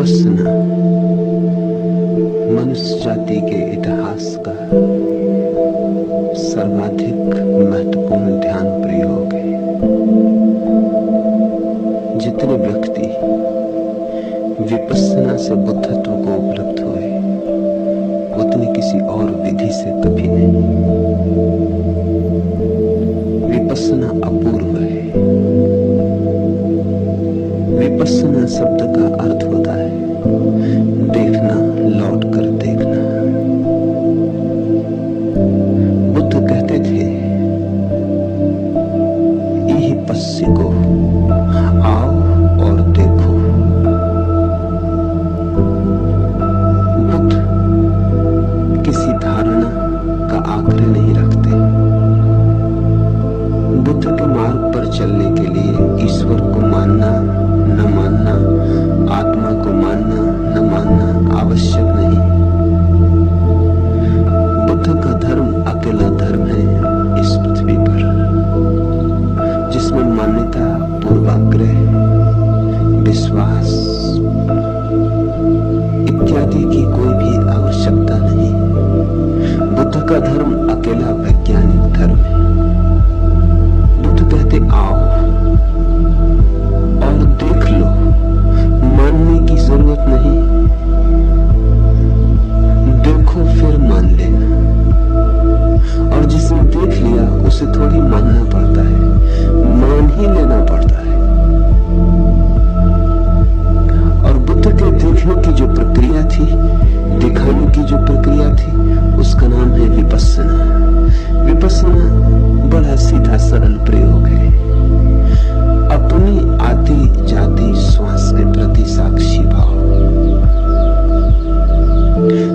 विपश्यना मनुष्य जाति के इतिहास का सर्वाधिक महत्वपूर्ण ध्यान प्रयोग है। जितने व्यक्ति विपश्यना से बुद्धत्व को उपलब्ध हुए उतने किसी और विधि से कभी नहीं। विपश्यना अपूर्व है। विपश्यना शब्द का अर्थ होता है देखना, लौट कर देखना। बुद्ध कहते थे यही पश्य को आओ और देखो। बुद्ध किसी धारणा का आग्रह नहीं रखते। बुद्ध के मार्ग पर चलने के लिए ईश्वर को मानना न मानना, आत्मा को मानना न मानना आवश्यक नहीं। बुद्ध का धर्म अकेला धर्म है इस पृथ्वी पर जिसमें मान्यता, पूर्वाग्रह, विश्वास इत्यादि की कोई भी आवश्यकता नहीं। बुद्ध का धर्म अकेला वैज्ञानिक धर्म है। बुद्ध कहते आओ और देख लो, मानने की जरूरत नहीं। देखो फिर मान लेना। और जिसने देख लिया उसे थोड़ी मानना पड़ता है, मान ही लेना पड़ता है। और बुद्ध के देखने की जो प्रक्रिया थी, दिखाने की जो प्रक्रिया थी, उसका नाम है विपश्यना। विपश्यना बड़ा सीधा सरल प्रयोग है। अपनी आती जाती श्वास के प्रति साक्षी भाव।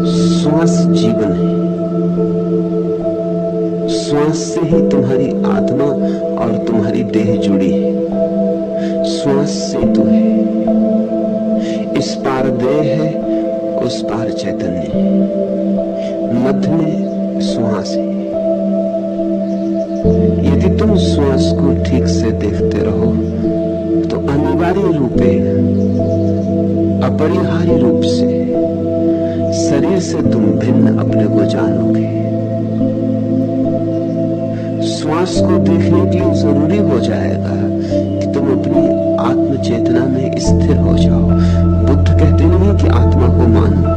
श्वास जीवन है। श्वास से ही तुम्हारी आत्मा और तुम्हारी देह जुड़ी है। श्वास सेतु है। इस पार देह है, उस पार चैतन्य है। मध्य में श्वास है। यदि तुम श्वास को ठीक से देखते रहो तो अनिवार्य रूपे, अपरिहार्य रूप से शरीर से तुम भिन्न अपने को जानोगे। श्वास को देखने के लिए जरूरी हो जाएगा कि तुम अपनी आत्म चेतना में स्थिर हो जाओ। बुद्ध कहते नहीं कि आत्मा को मानो,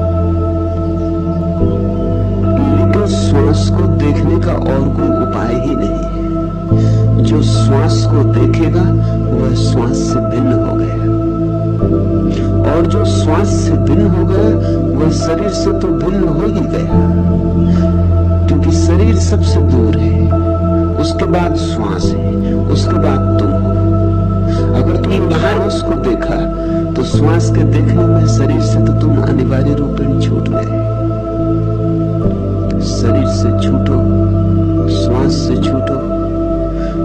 लेकिन श्वास को देखने का और कोई उपाय ही नहीं है। जो श्वास को देखेगा वह श्वास से भिन्न हो गया, और जो श्वास से भिन्न हो गया वह शरीर से तो भिन्न हो ही गया, क्योंकि शरीर सबसे दूर है, उसके बाद श्वास है, उसके बाद तुम हो। अगर तुमने श्वास को देखा तो श्वास के देखने में शरीर से तो तुम अनिवार्य रूप में छूट गए। शरीर से छूटो, श्वास से छूटो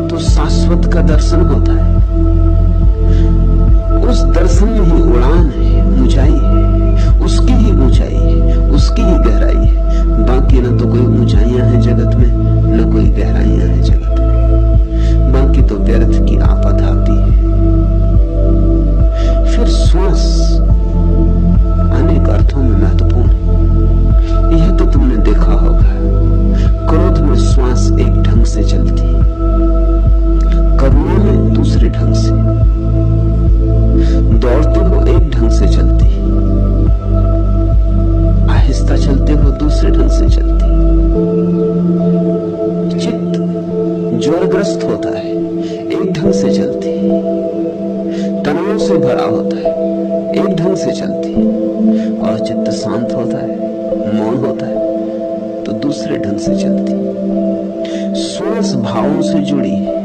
तो शाश्वत का दर्शन होता है। उस दर्शन में ही उड़ान है, ऊंचाई है, उसकी ही ऊंचाई है, उसकी ही गहराई है। बाकी न तो कोई ऊंचाइयां हैं जगत में, न कोई गहराइयां हैं जगत में। बाकी तो व्यर्थ की आफत आती है। फिर श्वास अनेक अर्थों में महत्वपूर्ण है। यह तो तुमने देखा होगा, क्रोध में श्वास एक ढंग से चलती, करुणा में दूसरे ढंग से, दौड़ते हो एक ढंग से चलती, आहिस्ता चलते हो दूसरे ढंग से चलती। चित्त ज्वरग्रस्त होता है एक ढंग से चलती, तनाव से भरा होता है एक ढंग से चलती, और चित्त शांत होता है, मौन होता है तो दूसरे ढंग से चलती। श्वास भावों से जुड़ी है।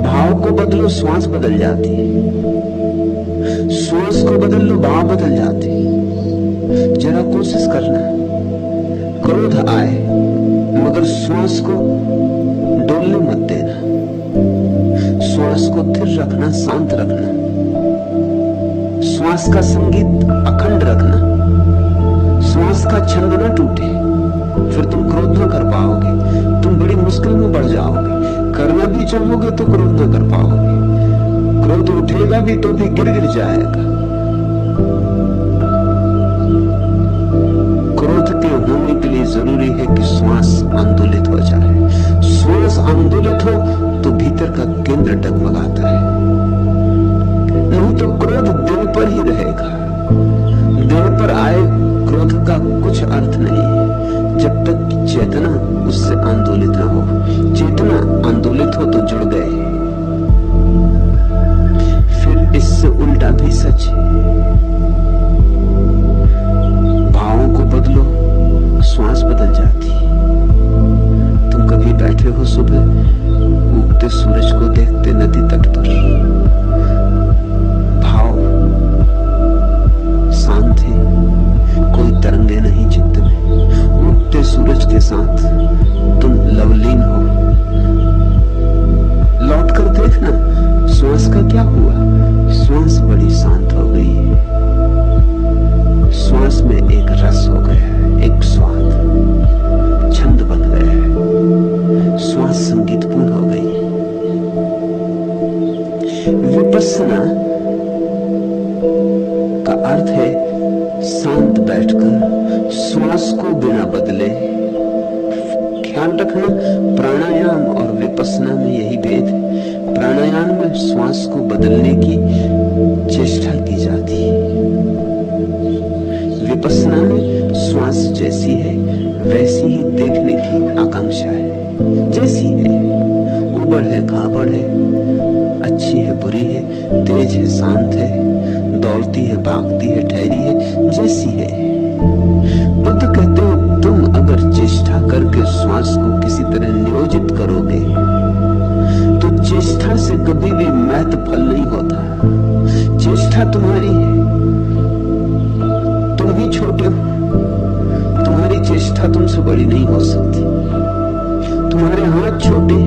भाव को बदलो, श्वास बदल जाती है। श्वास को बदल लो, भाव बदल जाते हैं। जरा कोशिश करना, क्रोध आए मगर श्वास को डोलने मत देना। श्वास को स्थिर रखना, शांत रखना। श्वास का संगीत अखंड रखना। श्वास का छंद न टूटे, फिर तुम क्रोध न कर पाओगे, तुम बड़ी मुश्किल में पड़ जाओगे। करना भी चाहोगे तो क्रोध न कर पाओगे। क्रोध उठेगा भी तो भी गिर गिर जाएगा। क्रोध के होने के लिए जरूरी है कि श्वास आंदोलित हो जाए। श्वास आंदोलित हो तो भीतर का केंद्र डगमगाता है, नहीं तो क्रोध दिल पर ही रहेगा। दिल पर आए क्रोध का कुछ अर्थ नहीं है जब तक चेतना उससे आंदोलित ना हो। चेतना आंदोलित हो तो जुड़ गए। फिर इससे उल्टा भी सच है। भावों को बदलो, श्वास बदल जाती। तुम कभी बैठे हो सुबह उगते सूरज को देखते नदी तट पर, भाव शांत है, कोई तरंगे नहीं चित्त में। उगते सूरज के साथ तुम लवलीन हो। लौट कर देखना श्वास का क्या हुआ। श्वास बड़ी शांत हो गई है। श्वास में एक रस हो गया है, एक स्वाद, छंद बन गया है। श्वास संगीतपूर्ण हो गई है। विपस्सना का अर्थ है शांत बैठकर श्वास को बिना बदले। ख्याल रखना, प्राणायाम और विपस्सना में यही भेद है। प्राणायाम में श्वास को बदलने की चेष्टा की जाती है, विपस्सना में श्वास जैसी है वैसी ही देखने की आकांक्षा है। जैसी है, उबड़ है, खाबड़ है, अच्छी है, बुरी है, तेज है, शांत है, दौड़ती है, भागती है, ठहरी है, जैसी है। बुद्ध कहते हैं तुम अगर चेष्टा करके श्वास को किसी तरह नियोजित करोगे तो चेष्टा से कभी भी महत्व फल नहीं होता। चेष्टा तुम्हारी है, तुम ही छोटे हो, तुम्हारी चेष्टा तुमसे बड़ी नहीं हो सकती। तुम्हारे हाथ छोटे,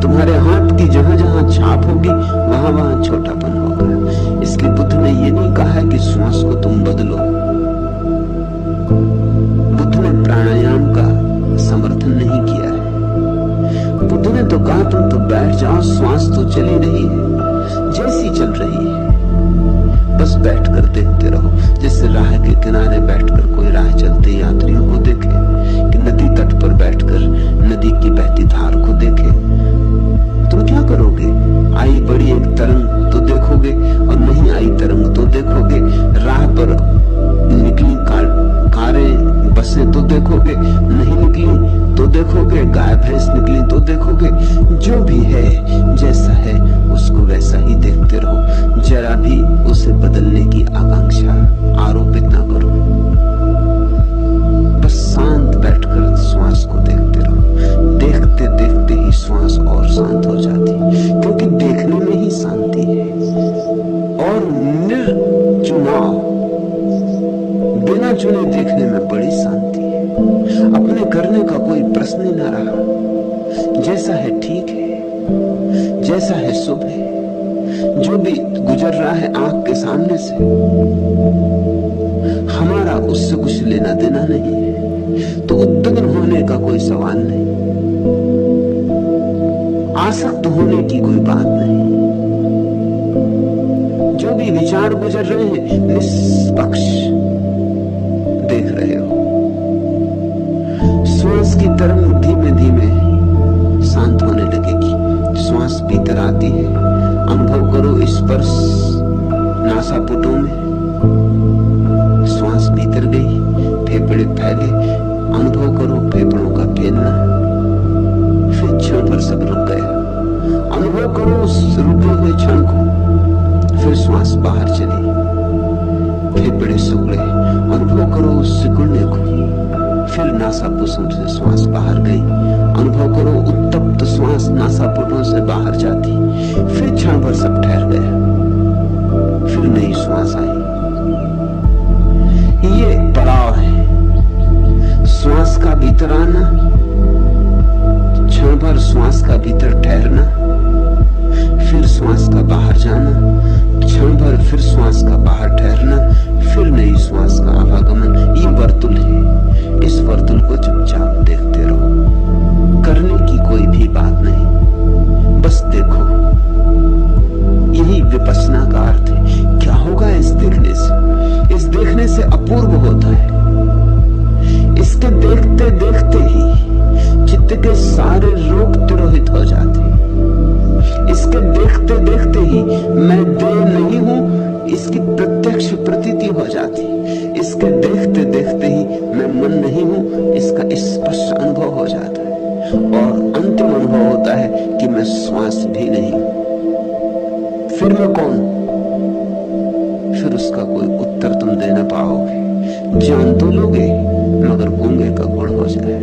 तुम्हारे हाथ की जहां जहां छाप होगी वहां वहां छोटापन होगा। इसलिए बुद्ध ने ये नहीं कहा है कि श्वास को तुम बदलो। बुद्ध ने प्राणायाम का समर्थन नहीं किया है। बुद्ध ने तो कहा तुम तो बैठ जाओ, श्वास तो चली रही है, जैसी चल रही है, बस बैठकर देखते रहो। जैसे राह के किनारे बैठकर कोई राह चलते यात्रियों को देखे, कि नदी तट पर बैठकर नदी की बहती धार को देखे। तुम क्या करोगे? आई बड़ी एक तरंग तो देखोगे और नहीं आई तरंग तो देखोगे। राह पर निकली कारें बसें तो देखोगे, नहीं निकली तो देखोगे, गाय भैंस निकली तो देखोगे। जो भी है जैसा है उसको वैसा ही देखते रहो। जरा भी उसे बदलने की आकांक्षा आरोपित ना करो। बस शांत बैठकर श्वास को देखते रहो। देखते देखते ही श्वास और शांत हो जाती, क्योंकि देखने में ही शांति है। और निर्चुनाव, बिना चुने देखने में बड़ी शांति है। अपने करने का कोई प्रश्न ही ना रहा। जैसा है ठीक है, जैसा है शुभ है। जो भी गुजर रहा है आंख के सामने से, हमारा उससे कुछ लेना देना नहीं है। तो उद्विग्न होने का कोई सवाल नहीं, आसक्त होने की कोई बात नहीं। जो भी विचार गुजर रहे हैं निष्पक्ष देख रहे हो। श्वास की तरंग धीमे धीमे शांत होने लगेगी। श्वास भीतर आती है, अनुभव करो स्पर्श नासापुटों में। श्वास भीतर गई, फेफड़े फैले, अनुभव करो फेफड़ों का फैलना। फिर क्षण भर सब रुक गया, अनुभव करो उस रुके हुए क्षण को। फिर श्वास बाहर चली, फेफड़े सिकुड़े, अनुभव करो उस सिकुड़ने को। फिर नासापुटों से श्वास बाहर गई, अनुभव करो उत्तप्त श्वास नासापुटों से बाहर जाती। फिर क्षण भर सब ठहर गया, फिर नई श्वास आई। ये पड़ाव है, श्वास का भीतर आना, क्षण भर श्वास का भीतर ठहरना, फिर श्वास का बाहर जाना, क्षण भर फिर श्वास का बाहर ठहरना, फिर नई श्वास का आवागमन। ये वर्तुल है। इस वर्तुल को चुपचाप देखते रहो। करने की कोई भी बात नहीं, बस देखो। ये प्रतीति हो जाती। इसके देखते देखते ही मैं मन नहीं हूं, इसका स्पष्ट अनुभव हो जाता है। और अंतिम अनुभव होता है कि मैं श्वास भी नहीं हूं। फिर मैं कौन? फिर उसका कोई उत्तर तुम दे न पाओगे। जान तो लोगे मगर गूंगे का गुण हो जाए,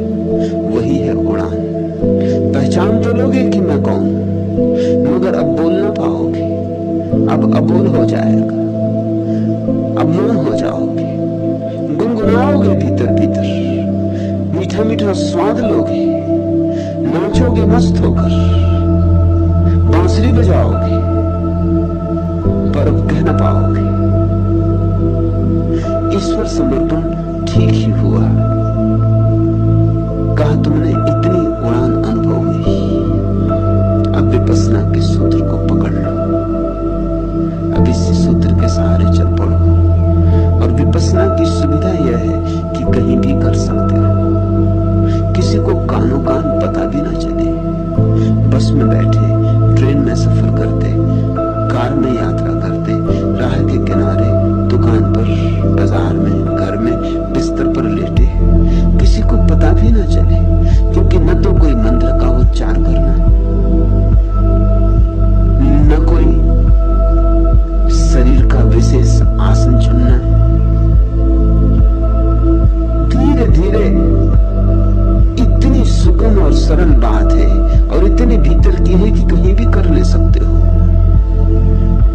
वही है उड़ान। पहचान तो लोगे कि मैं कौन, मगर अब बोल ना पाओगे। अब अबोल हो जाएगा, अब मौन हो जाओगे, गुनगुनाओगे भीतर भीतर, मीठा मीठा स्वाद लोगे, नाचोगे मस्त होकर, बांसुरी बजाओगे, पर अब कह ना पाओगे। ईश्वर समर्पण ठीक ही हुआ। कहा तुमने इतनी उड़ान अनुभव हुई, अब विपस्सना के सूत्र को पकड़ लो। अब इसी सूत्र के सहारे चल पड़ो। और विपस्सना की सुविधा यह है कि कहीं भी कर सकते हो, किसी को कानों कान पता भी ना चले। बस में बैठे, ट्रेन में सफर करते, कार में यात्रा करते, राह के किनारे, दुकान पर, बाजार में, घर में, बिस्तर पर लेटे, किसी को पता भी ना चले। क्योंकि न तो कोई मंत्र का उच्चार करना, न कोई शरीर का विशेष आसन चुनना है। धीरे धीरे इतनी सुगम और सरल बात है और इतनी भीतर की है कि कहीं भी कर ले सकते हो।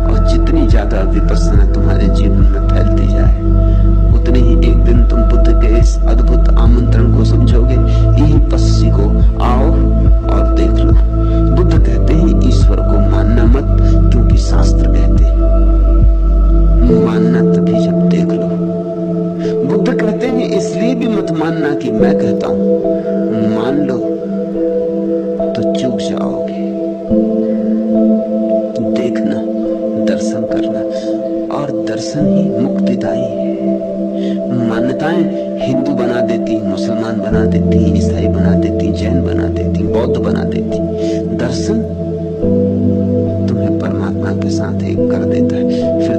और जितनी ज्यादा विपस्सना तुम्हारे जीवन में फैलती जाए, उतनी ही एक दिन तुम बुद्ध के इस अद्भुत आमंत्रण को समझोगे। यही पस्सी को आओ और देख लो। बुद्ध कहते हैं ईश्वर को मानना मत, क्योंकि शास्त्र कहते हैं मानना तभी जब देख लो। बुद्ध कहते हैं इसलिए भी मत मानना कि मैं कहता हूं, मान लो तो चूक जाओगे। देखना, दर्शन करना, और दर्शन ही मुक्तिदायी है। मान्यताएं हिंदू बना देती, मुसलमान बना देती, ईसाई बना देती, जैन बना देती, बौद्ध बना देती। दर्शन तुम्हें परमात्मा के साथ एक कर देता है। फिर